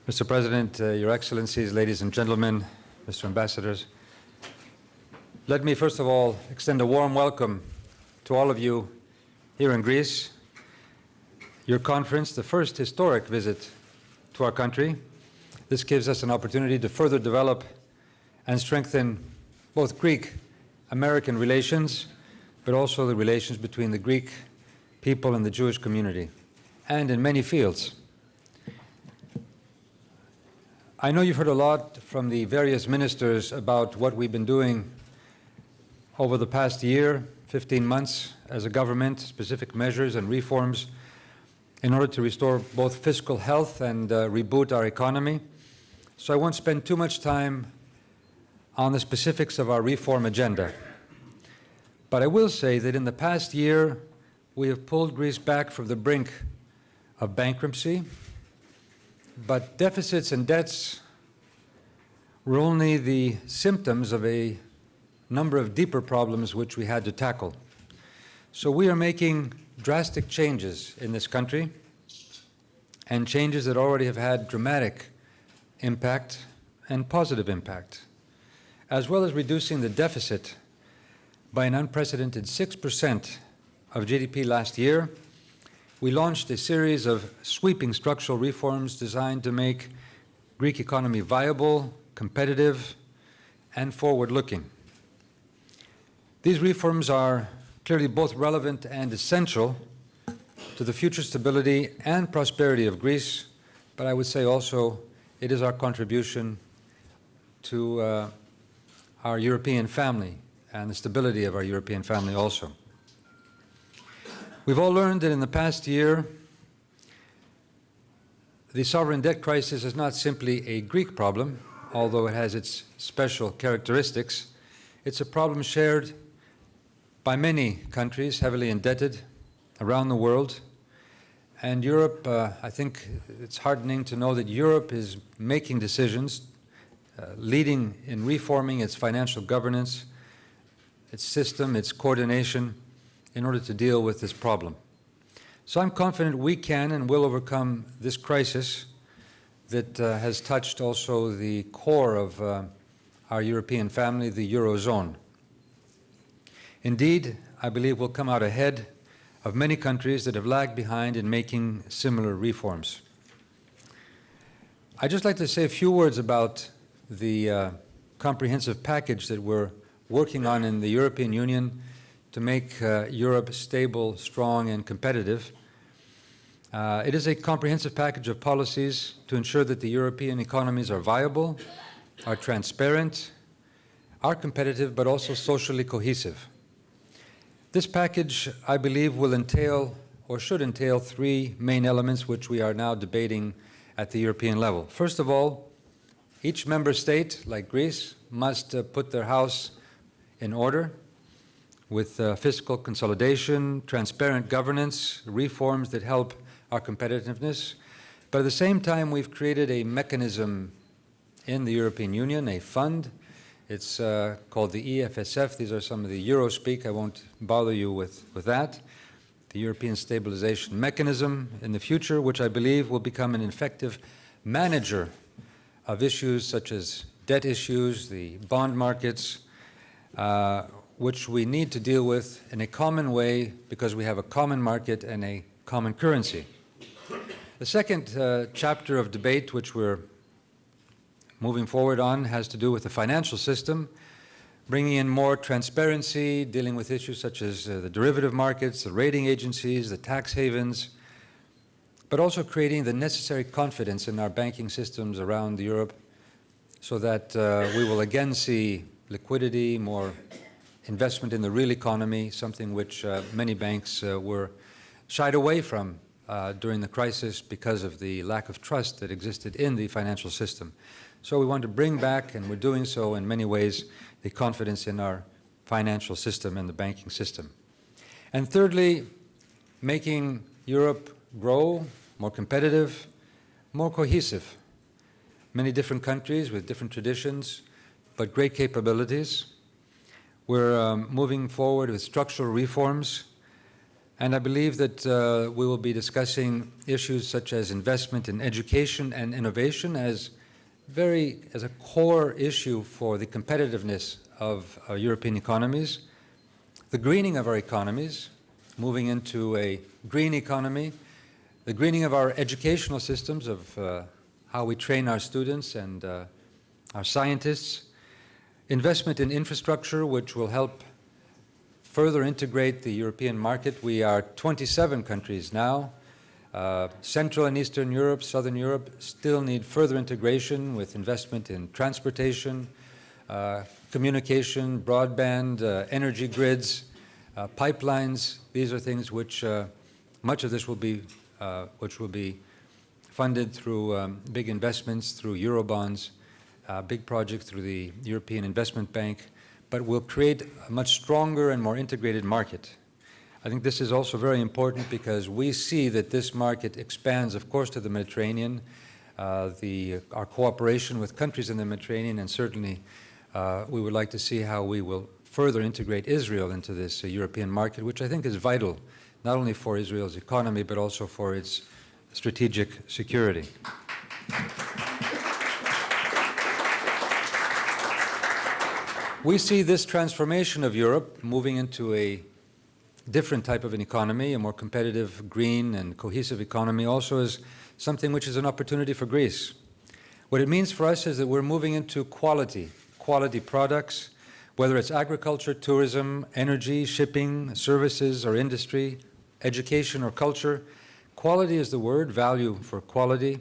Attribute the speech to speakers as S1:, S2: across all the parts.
S1: Mr. President, Your Excellencies, ladies and gentlemen, Mr. Ambassadors, let me first of all extend a warm welcome to all of you here in Greece. Your conference, the first historic visit to our country. This gives us an opportunity to further develop and strengthen both Greek-American relations, but also the relations between the Greek people and the Jewish community, and in many fields. I know you've heard a lot from the various ministers about what we've been doing over the past year, 15 months as a government, specific measures and reforms in order to restore both fiscal health and reboot our economy. So I won't spend too much time on the specifics of our reform agenda. But I will say that in the past year, we have pulled Greece back from the brink of bankruptcy. But deficits and debts were only the symptoms of a number of deeper problems which we had to tackle. So we are making drastic changes in this country, and changes that already have had dramatic impact and positive impact, as well as reducing the deficit by an unprecedented 6% of GDP last year. We launched a series of sweeping structural reforms designed to make Greek economy viable, competitive, and forward-looking. These reforms are clearly both relevant and essential to the future stability and prosperity of Greece, but I would say also it is our contribution to our European family and the stability of our European family also. We've all learned that in the past year, the sovereign debt crisis is not simply a Greek problem, although it has its special characteristics. It's a problem shared by many countries heavily indebted around the world. And Europe, I think it's heartening to know that Europe is making decisions, leading in reforming its financial governance, its system, its coordination, in order to deal with this problem. So I'm confident we can and will overcome this crisis that has touched also the core of our European family, the Eurozone. Indeed, I believe we'll come out ahead of many countries that have lagged behind in making similar reforms. I'd just like to say a few words about the comprehensive package that we're working on in the European Union to make Europe stable, strong, and competitive. It is a comprehensive package of policies to ensure that the European economies are viable, are transparent, are competitive, but also socially cohesive. This package, I believe, will entail, or should entail, three main elements which we are now debating at the European level. First of all, each member state, like Greece, must put their house in order with fiscal consolidation, transparent governance, reforms that help our competitiveness. But at the same time, we've created a mechanism in the European Union, a fund. It's called the EFSF. These are some of the Euro speak. I won't bother you with that. The European Stabilization Mechanism in the future, which I believe will become an effective manager of issues such as debt issues, the bond markets, which we need to deal with in a common way because we have a common market and a common currency. The second chapter of debate which we're moving forward on has to do with the financial system, bringing in more transparency, dealing with issues such as the derivative markets, the rating agencies, the tax havens, but also creating the necessary confidence in our banking systems around Europe so that we will again see liquidity, more investment in the real economy, something which many banks were shied away from during the crisis because of the lack of trust that existed in the financial system. So we want to bring back, and we're doing so in many ways, the confidence in our financial system and the banking system. And thirdly, making Europe grow, more competitive, more cohesive. Many different countries with different traditions, but great capabilities. We're moving forward with structural reforms And I believe that we will be discussing issues such as investment in education and innovation as a core issue for the competitiveness of European economies, the greening of our economies, moving into a green economy, the greening of our educational systems, of how we train our students and our scientists, investment in infrastructure, which will help further integrate the European market. We are 27 countries now. Central and Eastern Europe, Southern Europe still need further integration with investment in transportation, communication, broadband, energy grids, pipelines. These are things which much of this will be funded through big investments, through Eurobonds, big projects through the European Investment Bank, but will create a much stronger and more integrated market. I think this is also very important because we see that this market expands, of course, to the Mediterranean, our cooperation with countries in the Mediterranean, and certainly we would like to see how we will further integrate Israel into this European market, which I think is vital, not only for Israel's economy, but also for its strategic security. We see this transformation of Europe moving into a different type of an economy, a more competitive, green, and cohesive economy, also as something which is an opportunity for Greece. What it means for us is that we're moving into quality products, whether it's agriculture, tourism, energy, shipping, services, or industry, education, or culture. Quality is the word, value for quality,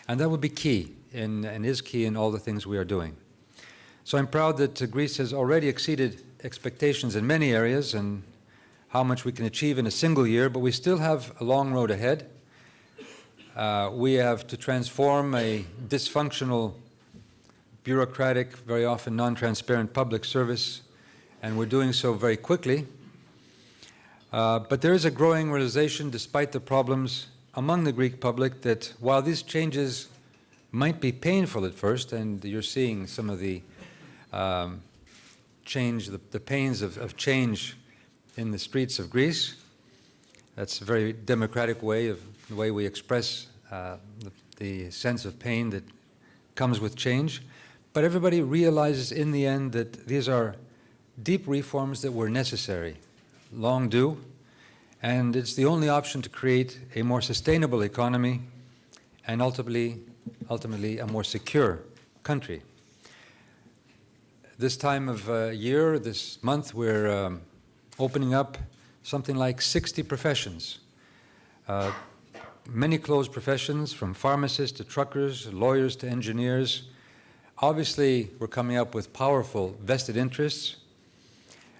S1: and that will be key and is key in all the things we are doing. So I'm proud that Greece has already exceeded expectations in many areas and how much we can achieve in a single year, but we still have a long road ahead. We have to transform a dysfunctional, bureaucratic, very often non-transparent public service, and we're doing so very quickly. But there is a growing realization, despite the problems among the Greek public, that while these changes might be painful at first, and you're seeing some of the change, the pains of change in the streets of Greece. That's a very democratic way of the way we express the sense of pain that comes with change. But everybody realizes in the end that these are deep reforms that were necessary, long due, and it's the only option to create a more sustainable economy and ultimately a more secure country. This time of year, this month, we're opening up something like 60 professions. Many closed professions, from pharmacists to truckers, lawyers to engineers. Obviously, we're coming up with powerful vested interests,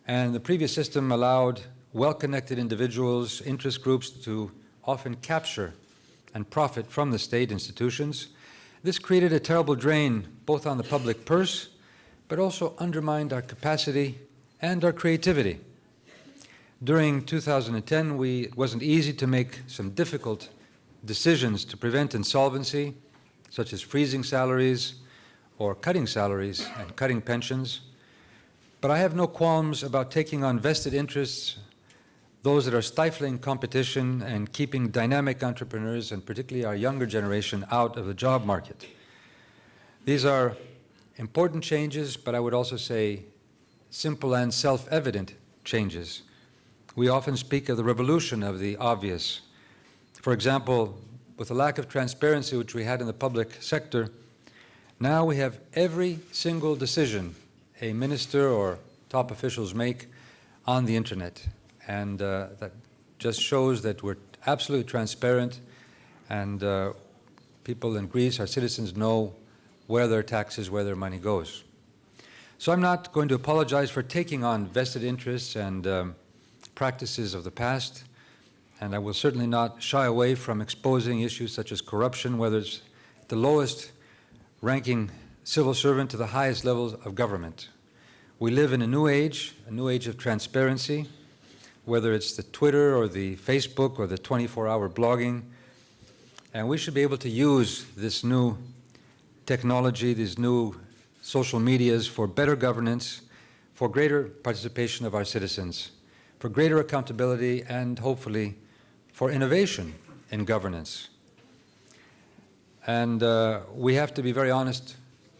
S1: and the previous system allowed well-connected individuals, interest groups to often capture and profit from the state institutions. This created a terrible drain both on the public purse, but also undermined our capacity and our creativity. During 2010, it wasn't easy to make some difficult decisions to prevent insolvency, such as freezing salaries or cutting salaries and cutting pensions. But I have no qualms about taking on vested interests, those that are stifling competition and keeping dynamic entrepreneurs, and particularly our younger generation, out of the job market. These are important changes, but I would also say simple and self-evident changes. We often speak of the revolution of the obvious. For example, with the lack of transparency which we had in the public sector, now we have every single decision a minister or top officials make on the internet. And that just shows that we're absolutely transparent, and people in Greece, our citizens, know where their taxes, where their money goes. So I'm not going to apologize for taking on vested interests and practices of the past, and I will certainly not shy away from exposing issues such as corruption, whether it's the lowest ranking civil servant to the highest levels of government. We live in a new age of transparency, whether it's the Twitter or the Facebook or the 24-hour blogging, and we should be able to use this new technology, these new social medias, for better governance, for greater participation of our citizens. for greater accountability, and hopefully for innovation in governance. And we have to be very honest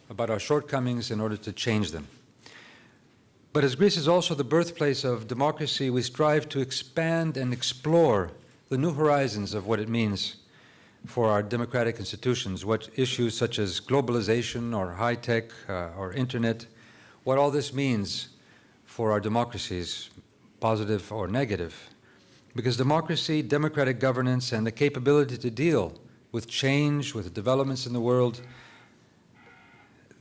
S1: about our shortcomings in order to change them. But as Greece is also the birthplace of democracy, we strive to expand and explore the new horizons of what it means for our democratic institutions, what issues such as globalization or high-tech or internet, what all this means for our democracies, positive or negative. Because democracy, democratic governance, and the capability to deal with change, with developments in the world,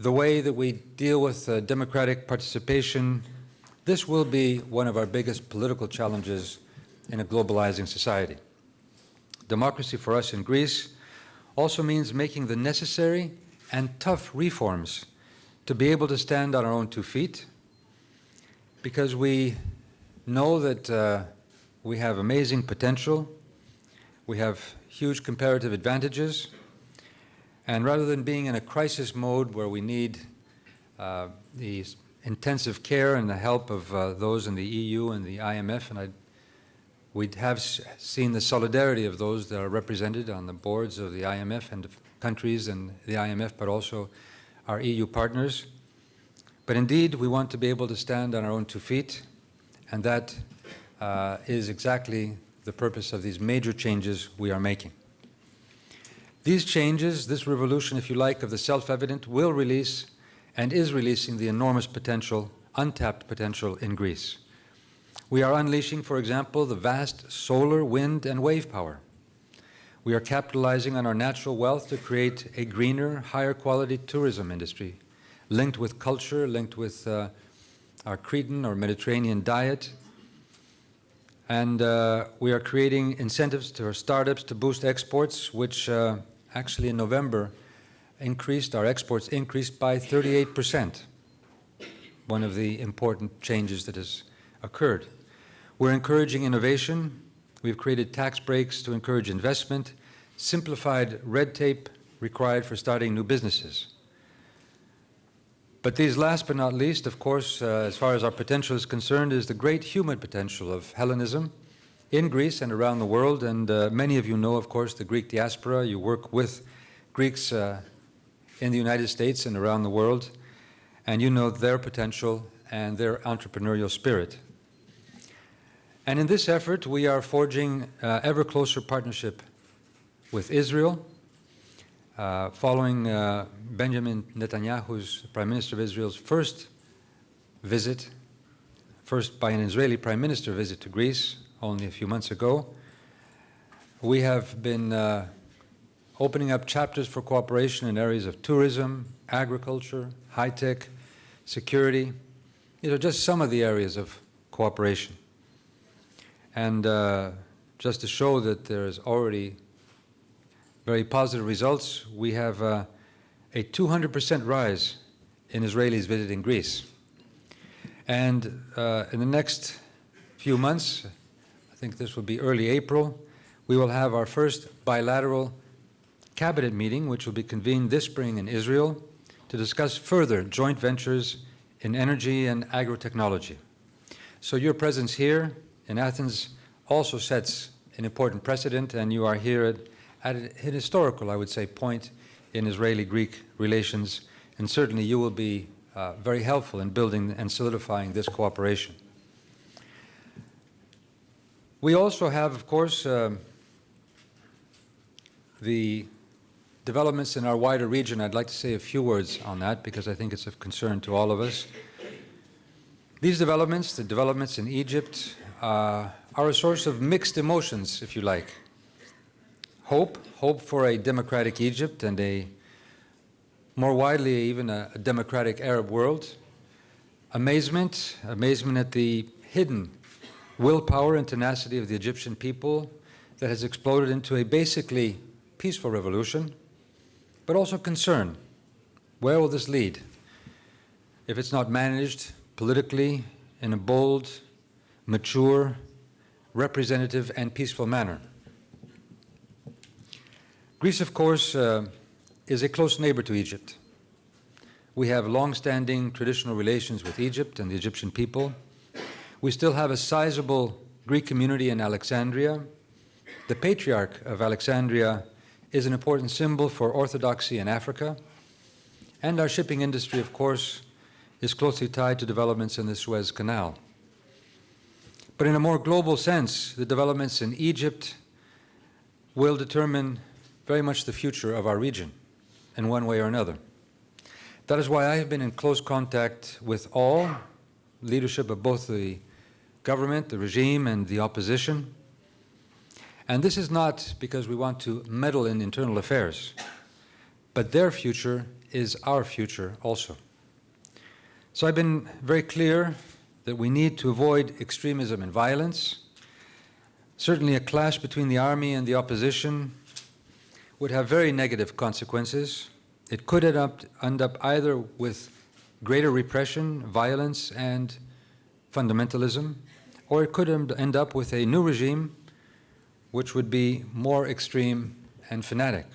S1: the way that we deal with democratic participation, this will be one of our biggest political challenges in a globalizing society. Democracy for us in Greece also means making the necessary and tough reforms to be able to stand on our own 2 feet, because we know that we have amazing potential, we have huge comparative advantages, and rather than being in a crisis mode where we need the intensive care and the help of those in the EU and the IMF, and we have seen the solidarity of those that are represented on the boards of the IMF and of countries and the IMF, but also our EU partners. But indeed, we want to be able to stand on our own 2 feet, and that is exactly the purpose of these major changes we are making. These changes, this revolution, if you like, of the self-evident will release and is releasing the enormous potential, untapped potential in Greece. We are unleashing, for example, the vast solar, wind, and wave power. We are capitalizing on our natural wealth to create a greener, higher quality tourism industry, linked with culture, linked with our Cretan or Mediterranean diet. And we are creating incentives to our startups to boost exports, which actually in November our exports increased by 38%, one of the important changes that has occurred. We're encouraging innovation. We've created tax breaks to encourage investment, simplified red tape required for starting new businesses. But these last but not least, of course, as far as our potential is concerned, is the great human potential of Hellenism in Greece and around the world. And many of you know, of course, the Greek diaspora. You work with Greeks in the United States and around the world, and you know their potential and their entrepreneurial spirit. And in this effort, we are forging ever closer partnership with Israel, following Benjamin Netanyahu's, Prime Minister of Israel's first visit, first by an Israeli Prime Minister visit to Greece only a few months ago. We have been opening up chapters for cooperation in areas of tourism, agriculture, high-tech, security. These are just some of the areas of cooperation. And just to show that there is already very positive results, we have a 200% rise in Israelis visiting Greece. And in the next few months, I think this will be early April, we will have our first bilateral cabinet meeting, which will be convened this spring in Israel, to discuss further joint ventures in energy and agrotechnology. So your presence here in Athens also sets an important precedent, and you are here at an historical, I would say, point in Israeli-Greek relations, and certainly you will be very helpful in building and solidifying this cooperation. We also have, of course, the developments in our wider region. I'd like to say a few words on that because I think it's of concern to all of us. These developments, the developments in Egypt, are a source of mixed emotions, if you like. Hope for a democratic Egypt and a more widely even a democratic Arab world. Amazement at the hidden willpower and tenacity of the Egyptian people that has exploded into a basically peaceful revolution, but also concern. Where will this lead if it's not managed politically in a bold, mature, representative, and peaceful manner? Greece, of course, is a close neighbor to Egypt. We have long-standing traditional relations with Egypt and the Egyptian people. We still have a sizable Greek community in Alexandria. The Patriarch of Alexandria is an important symbol for orthodoxy in Africa. And our shipping industry, of course, is closely tied to developments in the Suez Canal. But in a more global sense, the developments in Egypt will determine very much the future of our region in one way or another. That is why I have been in close contact with all leadership of both the government, the regime, and the opposition. And this is not because we want to meddle in internal affairs, but their future is our future also. So I've been very clear that we need to avoid extremism and violence. Certainly a clash between the army and the opposition would have very negative consequences. It could end up either with greater repression, violence, and fundamentalism, or it could end up with a new regime which would be more extreme and fanatic.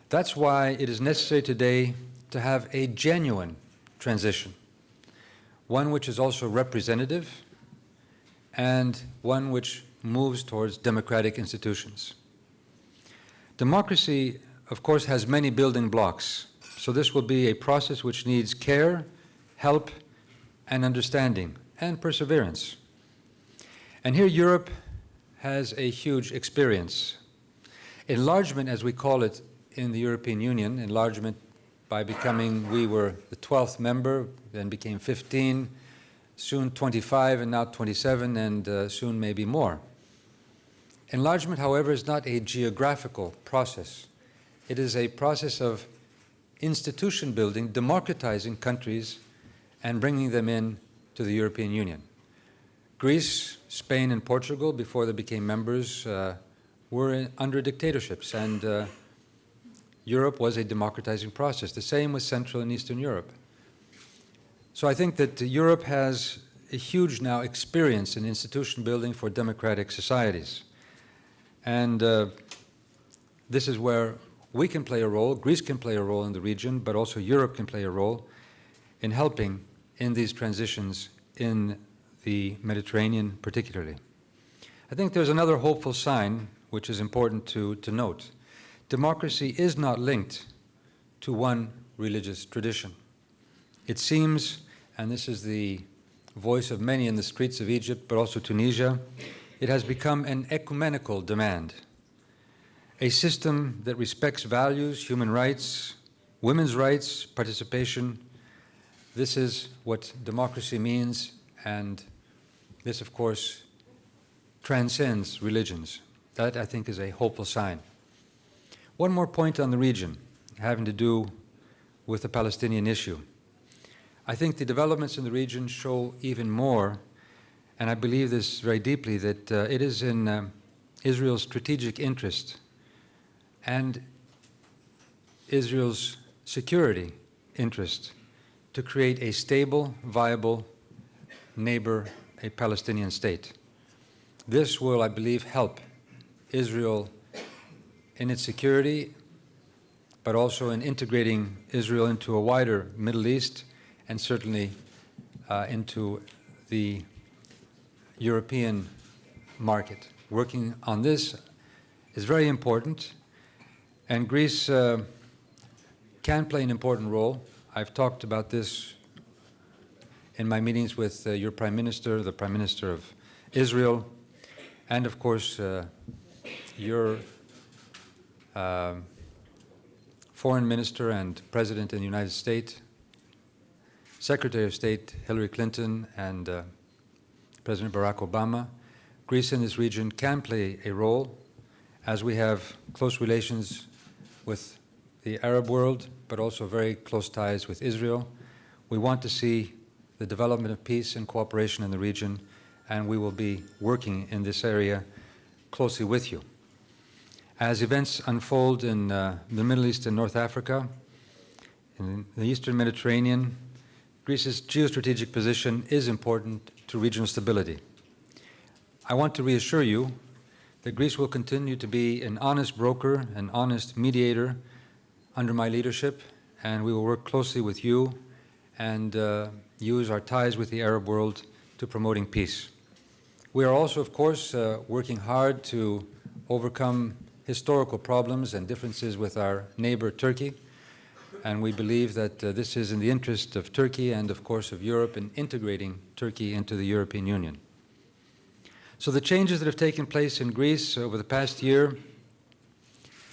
S1: That's why it is necessary today to have a genuine transition, one which is also representative and one which moves towards democratic institutions. Democracy, of course, has many building blocks, so this will be a process which needs care, help, and understanding, and perseverance. And here Europe has a huge experience. Enlargement, as we call it in the European Union, enlargement by becoming, we were the 12th member, then became 15, soon 25, and now 27, and soon maybe more. Enlargement, however, is not a geographical process. It is a process of institution building, democratizing countries, and bringing them in to the European Union. Greece, Spain, and Portugal, before they became members, were under dictatorships, and Europe was a democratizing process. The same with Central and Eastern Europe. So I think that Europe has a huge now experience in institution building for democratic societies. And this is where we can play a role, Greece can play a role in the region, but also Europe can play a role in helping in these transitions in the Mediterranean particularly. I think there's another hopeful sign which is important to note. Democracy is not linked to one religious tradition. It seems, and this is the voice of many in the streets of Egypt, but also Tunisia, it has become an ecumenical demand. A system that respects values, human rights, women's rights, participation. This is what democracy means, and this, of course, transcends religions. That, I think, is a hopeful sign. One more point on the region, having to do with the Palestinian issue. I think the developments in the region show even more, and I believe this very deeply, that it is in Israel's strategic interest and Israel's security interest to create a stable, viable neighbor, a Palestinian state. This will, I believe, help Israel in its security, but also in integrating Israel into a wider Middle East and certainly into the European market. Working on this is very important, and Greece can play an important role. I've talked about this in my meetings with your Prime Minister, the Prime Minister of Israel, and of course your Foreign Minister and President in the United States, Secretary of State Hillary Clinton, and President Barack Obama. Greece in this region can play a role, as we have close relations with the Arab world, but also very close ties with Israel. We want to see the development of peace and cooperation in the region, and we will be working in this area closely with you. As events unfold in the Middle East and North Africa, in the Eastern Mediterranean, Greece's geostrategic position is important to regional stability. I want to reassure you that Greece will continue to be an honest broker, an honest mediator under my leadership, and we will work closely with you and use our ties with the Arab world to promoting peace. We are also, of course, working hard to overcome historical problems and differences with our neighbor Turkey, and we believe that this is in the interest of Turkey and, of course, of Europe in integrating Turkey into the European Union. So the changes that have taken place in Greece over the past year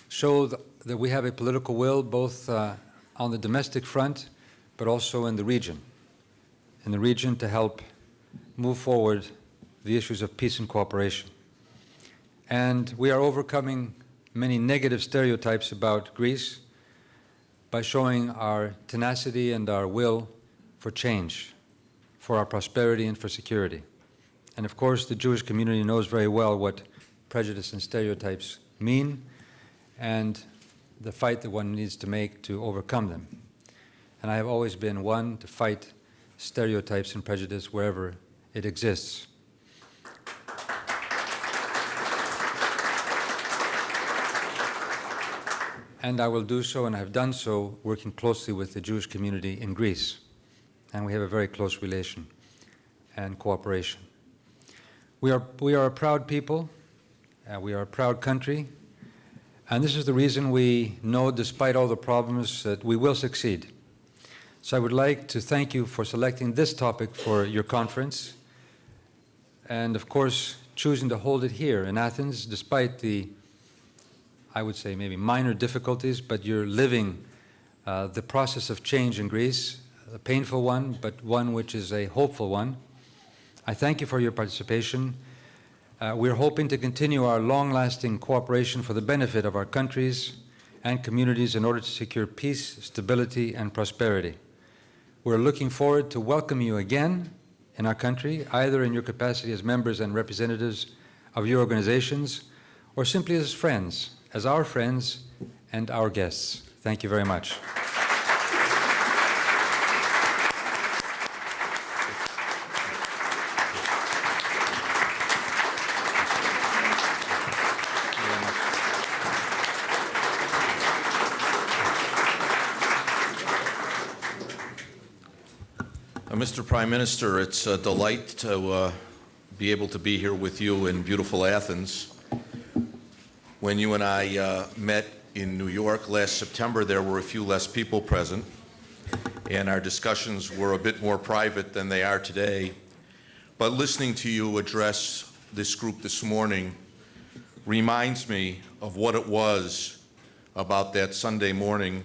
S1: show that we have a political will both on the domestic front, but also in the region to help move forward the issues of peace and cooperation. And we are overcoming many negative stereotypes about Greece by showing our tenacity and our will for change, for our prosperity and for security. And of course, the Jewish community knows very well what prejudice and stereotypes mean and the fight that one needs to make to overcome them. And I have always been one to fight stereotypes and prejudice wherever it exists. And I will do so, and I have done so, working closely with the Jewish community in Greece. And we have a very close relation and cooperation. We are a proud people, we are a proud country, and this is the reason we know, despite all the problems, that we will succeed. So I would like to thank you for selecting this topic for your conference, and of course, choosing to hold it here in Athens, despite the, I would say, maybe minor difficulties, but you're living the process of change in Greece, a painful one, but one which is a hopeful one. I thank you for your participation. We're hoping to continue our long-lasting cooperation for the benefit of our countries and communities in order to secure peace, stability, and prosperity. We're looking forward to welcome you again in our country, either in your capacity as members and representatives of your organizations, or simply as friends, as our friends and our guests. Thank you very much.
S2: Mr. Prime Minister, it's a delight to be able to be here with you in beautiful Athens. When you and I met in New York last September, there were a few less people present, and our discussions were a bit more private than they are today. But listening to you address this group this morning reminds me of what it was about that Sunday morning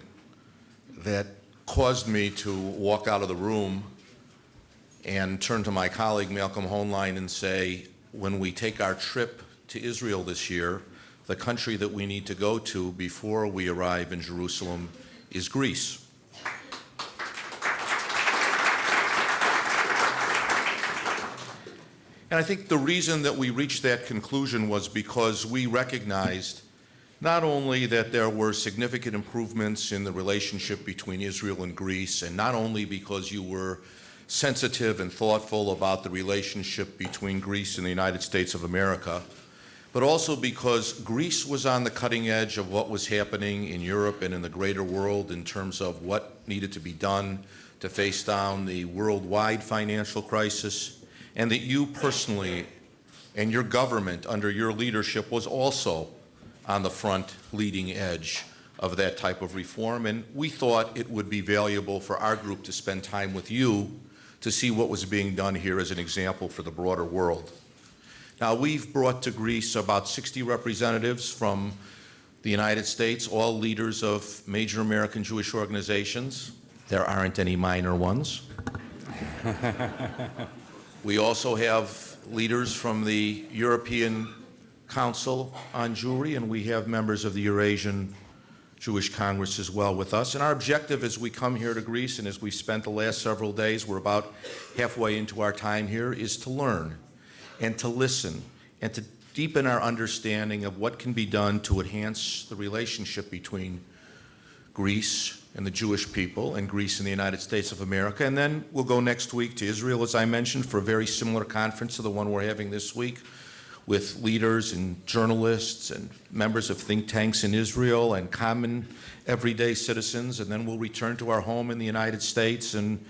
S2: that caused me to walk out of the room and turn to my colleague Malcolm Hoenlein and say, when we take our trip to Israel this year, the country that we need to go to before we arrive in Jerusalem is Greece. And I think the reason that we reached that conclusion was because we recognized not only that there were significant improvements in the relationship between Israel and Greece, and not only because you were sensitive and thoughtful about the relationship between Greece and the United States of America, but also because Greece was on the cutting edge of what was happening in Europe and in the greater world in terms of what needed to be done to face down the worldwide financial crisis, and that you personally and your government under your leadership was also on the front leading edge of that type of reform. And we thought it would be valuable for our group to spend time with you to see what was being done here as an example for the broader world. Now, we've brought to Greece about 60 representatives from the United States, all leaders of major American Jewish organizations. There aren't any minor ones. We also have leaders from the European Council on Jewry, and we have members of the Eurasian Jewish Congress as well with us. And our objective as we come here to Greece, and as we spent the last several days, we're about halfway into our time here, is to learn and to listen and to deepen our understanding of what can be done to enhance the relationship between Greece and the Jewish people and Greece and the United States of America. And then we'll go next week to Israel, as I mentioned, for a very similar conference to the one we're having this week, with leaders and journalists and members of think tanks in Israel and common everyday citizens. And then we'll return to our home in the United States. And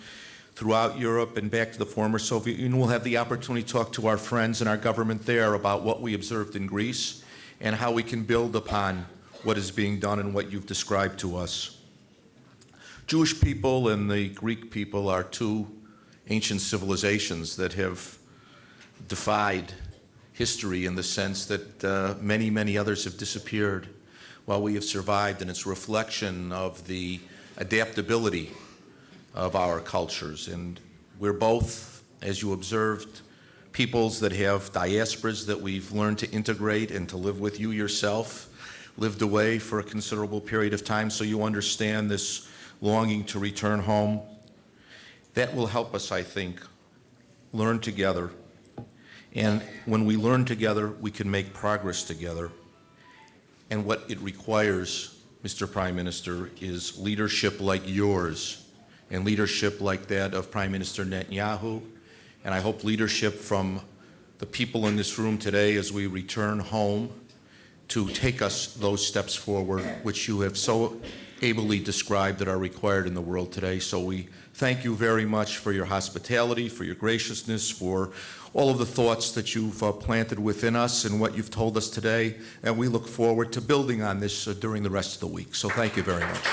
S2: throughout Europe and back to the former Soviet Union. We'll have the opportunity to talk to our friends and our government there about what we observed in Greece and how we can build upon what is being done and what you've described to us. Jewish people and the Greek people are two ancient civilizations that have defied history in the sense that many, many others have disappeared while we have survived, and it's a reflection of the adaptability of our cultures. And we're both, as you observed, peoples that have diasporas that we've learned to integrate and to live with. You yourself lived away for a considerable period of time, so you understand this longing to return home. That will help us, I think, learn together. And when we learn together, we can make progress together. And what it requires, Mr. Prime Minister, is leadership like yours and leadership like that of Prime Minister Netanyahu. And I hope leadership from the people in this room today as we return home to take us those steps forward, which you have so ably described that are required in the world today. So we thank you very much for your hospitality, for your graciousness, for all of the thoughts that you've planted within us and what you've told us today. And we look forward to building on this during the rest of the week. So thank you very much.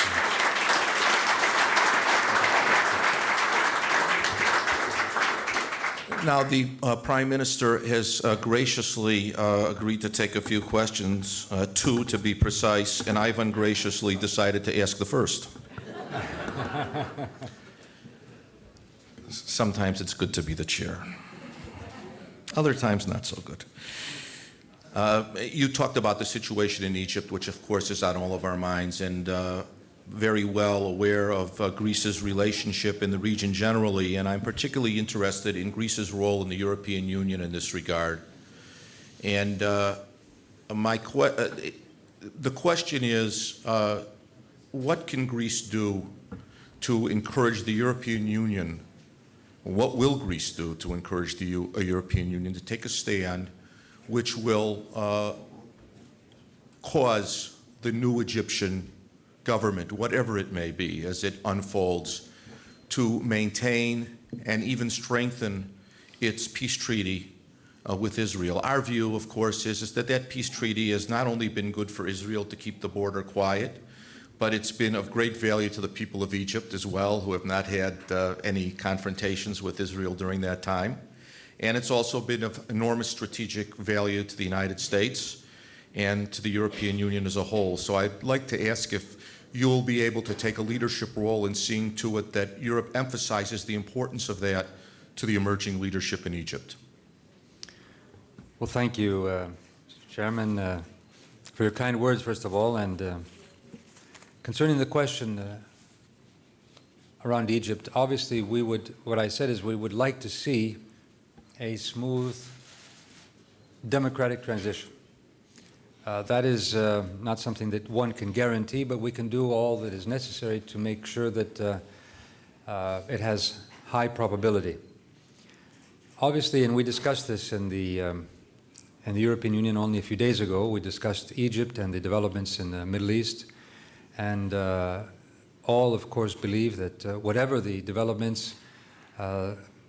S2: Now, the Prime Minister has graciously agreed to take a few questions, two to be precise, and I've ungraciously decided to ask the first. Sometimes it's good to be the chair. Other times, not so good. You talked about the situation in Egypt, which, of course, is on all of our minds, and very well aware of Greece's relationship in the region generally, and I'm particularly interested in Greece's role in the European Union in this regard. And the question is, what can Greece do to encourage the European Union? What will Greece do to encourage the European Union to take a stand which will cause the new Egyptian government, whatever it may be, as it unfolds, to maintain and even strengthen its peace treaty with Israel? Our view, of course, is that that peace treaty has not only been good for Israel to keep the border quiet, but it's been of great value to the people of Egypt as well, who have not had any confrontations with Israel during that time. And it's also been of enormous strategic value to the United States and to the European Union as a whole. So I'd like to ask if you'll be able to take a leadership role in seeing to it that Europe emphasizes the importance of that to the emerging leadership in Egypt.
S1: Well, thank you, Mr. Chairman, for your kind words, first of all. And concerning the question around Egypt, obviously what I said is we would like to see a smooth democratic transition. That is not something that one can guarantee, but we can do all that is necessary to make sure that it has high probability. Obviously, and we discussed this in the European Union only a few days ago, we discussed Egypt and the developments in the Middle East, and all, of course, believe that whatever the developments,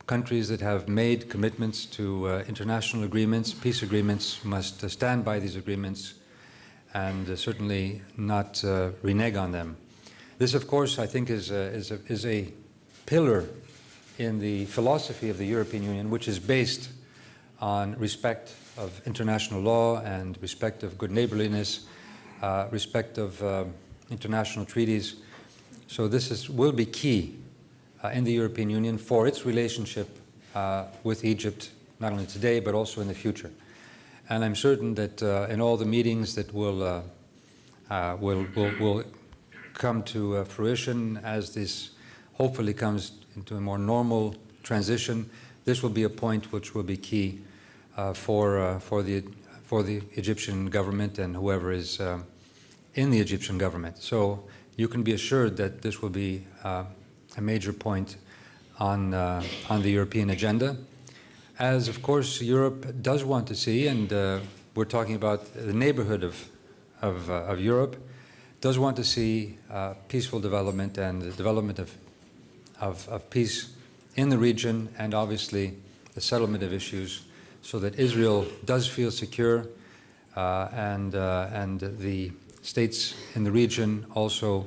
S1: countries that have made commitments to international agreements, peace agreements, must stand by these agreements and certainly not renege on them. This, of course, I think is a pillar in the philosophy of the European Union, which is based on respect of international law and respect of good neighborliness, respect of international treaties. So this will be key in the European Union for its relationship with Egypt, not only today, but also in the future. And I'm certain that in all the meetings that will come to fruition as this hopefully comes into a more normal transition, this will be a point which will be key for the Egyptian government and whoever is in the Egyptian government. So you can be assured that this will be a major point on the European agenda, as of course Europe does want to see, and we're talking about the neighborhood of Europe, does want to see peaceful development and the development of peace in the region and obviously the settlement of issues so that Israel does feel secure and the states in the region also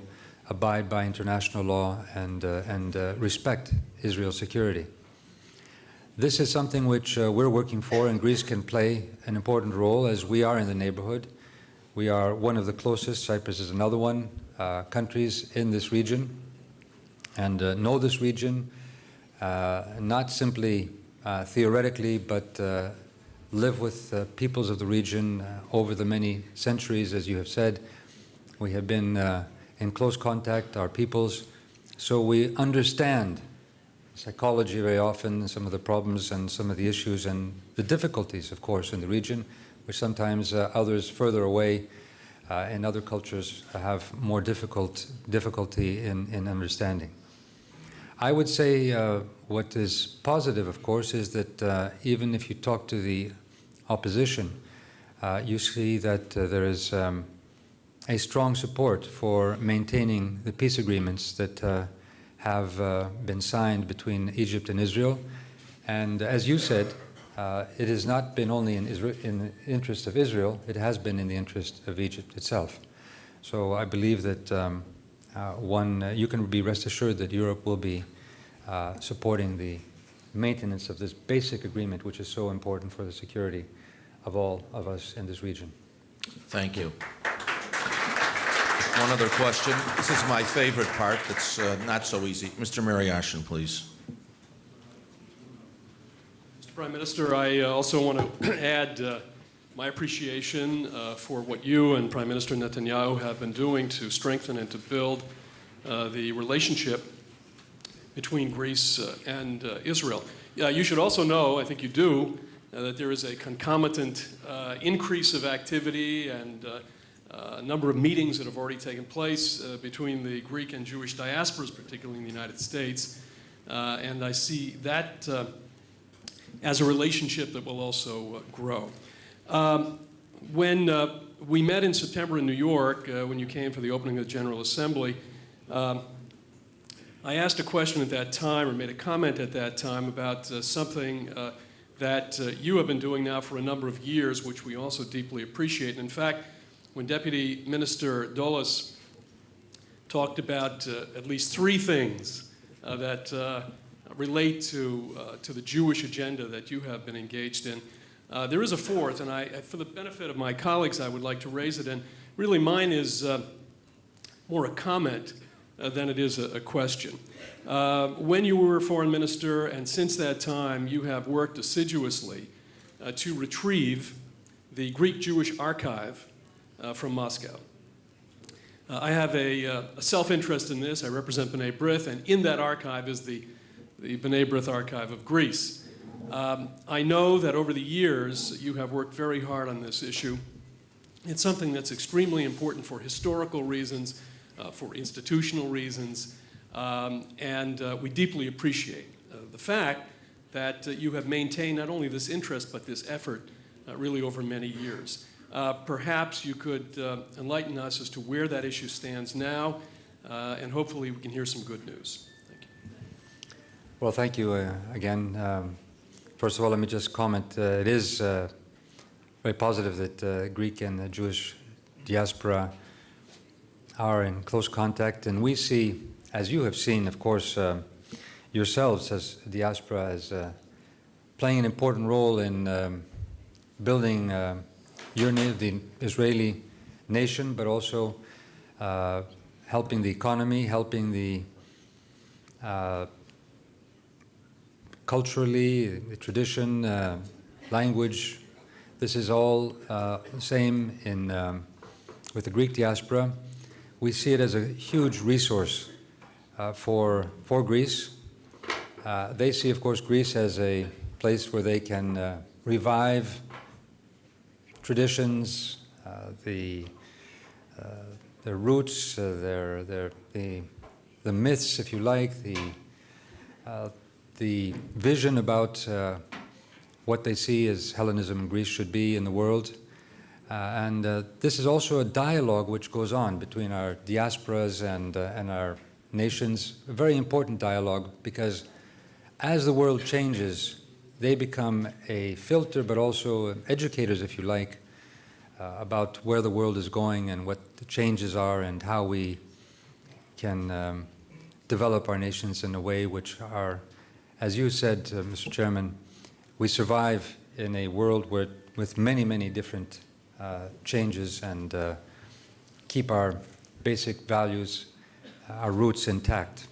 S1: abide by international law and respect Israel's security. This is something which we're working for, and Greece can play an important role as we are in the neighborhood. We are one of the closest, Cyprus is another one, countries in this region, and know this region not simply theoretically, but live with peoples of the region over the many centuries, as you have said. We have been in close contact, our peoples, so we understand psychology very often, some of the problems and some of the issues and the difficulties, of course, in the region, which sometimes others further away in other cultures have more difficulty in understanding. I would say what is positive, of course, is that even if you talk to the opposition, you see that there is a strong support for maintaining the peace agreements that have been signed between Egypt and Israel. And as you said, it has not been only in the interest of Israel, it has been in the interest of Egypt itself. So I believe that you can be rest assured that Europe will be supporting the maintenance of this basic agreement, which is so important for the security of all of us in this region.
S2: Thank you. One other question. This is my favorite part that's not so easy. Mr. Mariashin, please.
S3: Mr. Prime Minister, I also want to add my appreciation for what you and Prime Minister Netanyahu have been doing to strengthen and to build the relationship between Greece and Israel. You should also know, I think you do, that there is a concomitant increase of activity and a number of meetings that have already taken place between the Greek and Jewish diasporas, particularly in the United States. And I see that as a relationship that will also grow. When we met in September in New York, when you came for the opening of the General Assembly, I asked a question at that time, or made a comment at that time, about something that you have been doing now for a number of years, which we also deeply appreciate. And in fact, when Deputy Minister Dolas talked about at least three things that relate to the Jewish agenda that you have been engaged in, there is a fourth, and for the benefit of my colleagues, I would like to raise it. And really mine is more a comment than it is a question. When you were foreign minister, and since that time, you have worked assiduously to retrieve the Greek Jewish archive from Moscow. I have a self-interest in this. I represent B'nai B'rith, and in that archive is the B'nai B'rith archive of Greece. I know that over the years, you have worked very hard on this issue. It's something that's extremely important for historical reasons, for institutional reasons, and we deeply appreciate the fact that you have maintained not only this interest but this effort really over many years. Perhaps you could enlighten us as to where that issue stands now, and hopefully we can hear some good news. Thank you.
S1: Well, thank you again. First of all, let me just comment. It is very positive that Greek and the Jewish diaspora are in close contact, and we see, as you have seen, of course, yourselves as diaspora as playing an important role in building the Israeli nation, but also helping the economy, helping the culturally, the tradition, language. This is all the same with the Greek diaspora. We see it as a huge resource for Greece. They see, of course, Greece as a place where they can revive traditions, their roots, the myths, if you like, the vision about what they see as Hellenism in Greece should be in the world. And this is also a dialogue which goes on between our diasporas and our nations, a very important dialogue, because as the world changes, they become a filter, but also educators, if you like, about where the world is going and what the changes are and how we can develop our nations in a way which are, as you said, Mr. Chairman, we survive in a world with many, many different changes and keep our basic values, our roots intact.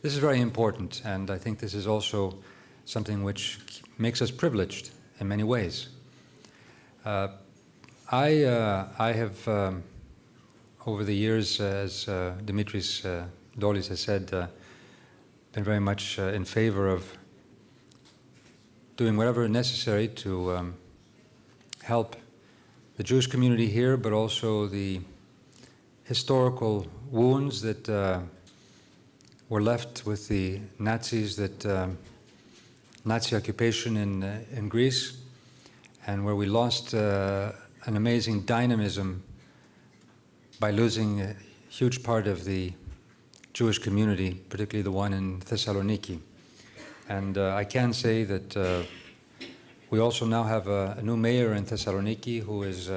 S1: This is very important, and I think this is also something which makes us privileged in many ways. I have, over the years, as Dimitris Doulis has said, been very much in favor of doing whatever necessary to help the Jewish community here, but also the historical wounds that were left with the Nazis, that Nazi occupation in Greece, and where we lost an amazing dynamism by losing a huge part of the Jewish community, particularly the one in Thessaloniki. And I can say that we also now have a new mayor in Thessaloniki who is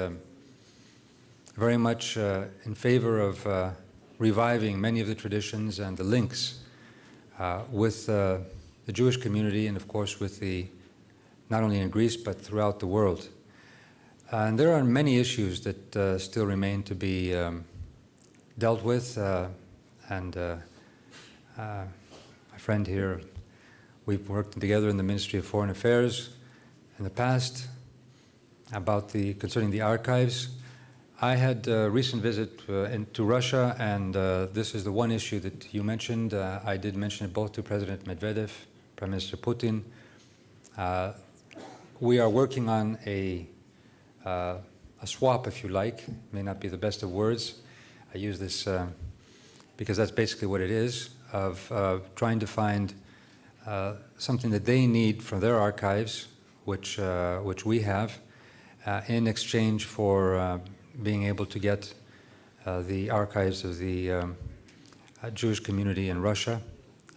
S1: very much in favor of reviving many of the traditions and the links with the Jewish community and, of course, with not only in Greece but throughout the world. And there are many issues that still remain to be dealt with. And my friend here, we've worked together in the Ministry of Foreign Affairs in the past concerning the archives. I had a recent visit to Russia, and this is the one issue that you mentioned. I did mention it both to President Medvedev, Prime Minister Putin. We are working on a swap, if you like. It may not be the best of words. I use this because that's basically what it is, of trying to find something that they need from their archives, which we have, in exchange for being able to get the archives of the Jewish community in Russia,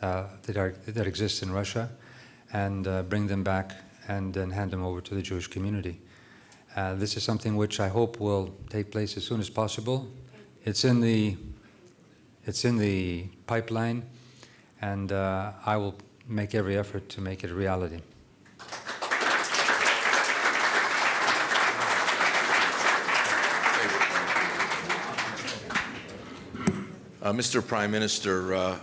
S1: that exists in Russia, and bring them back and then hand them over to the Jewish community. This is something which I hope will take place as soon as possible. It's in the pipeline, and I will make every effort to make it a reality.
S2: Mr. Prime Minister,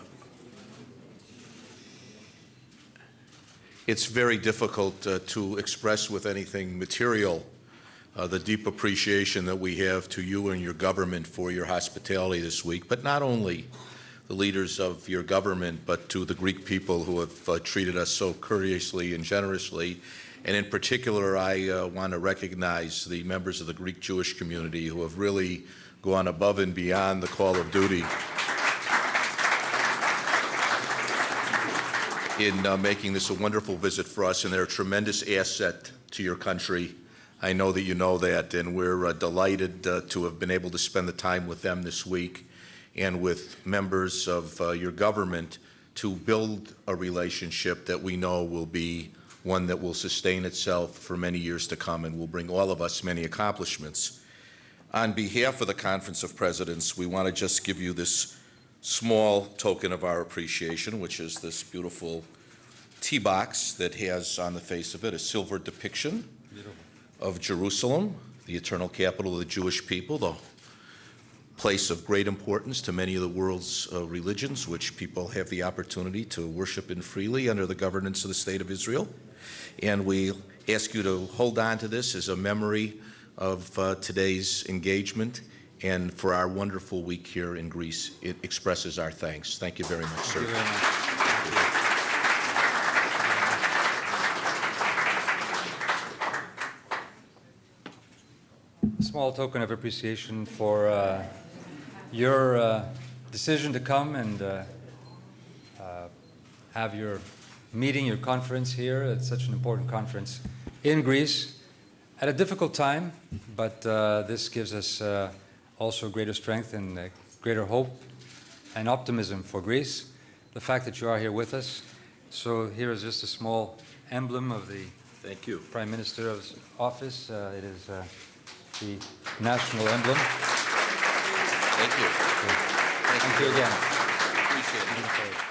S2: it's very difficult to express with anything material the deep appreciation that we have to you and your government for your hospitality this week, but not only the leaders of your government, but to the Greek people who have treated us so courteously and generously. And in particular, I want to recognize the members of the Greek Jewish community who have really gone above and beyond the call of duty in making this a wonderful visit for us, and they're a tremendous asset to your country. I know that you know that, and we're delighted to have been able to spend the time with them this week and with members of your government to build a relationship that we know will be one that will sustain itself for many years to come and will bring all of us many accomplishments. On behalf of the Conference of Presidents, we want to just give you this small token of our appreciation, which is this beautiful tea box that has on the face of it a silver depiction of Jerusalem, the eternal capital of the Jewish people, the place of great importance to many of the world's religions, which people have the opportunity to worship in freely under the governance of the State of Israel. And we ask you to hold on to this as a memory of today's engagement, and for our wonderful week here in Greece. It expresses our thanks. Thank you very much, sir.
S1: Thank you very much. A small token of appreciation for your decision to come and have your meeting, your conference here. It's such an important conference in Greece at a difficult time, but this gives us also greater strength and greater hope and optimism for Greece. The fact that you are here with us, So here is just a small emblem of the
S4: Thank you.
S1: Prime Minister's office. It is the national emblem.
S2: Thank you.
S1: Thank you again.
S2: Appreciate it.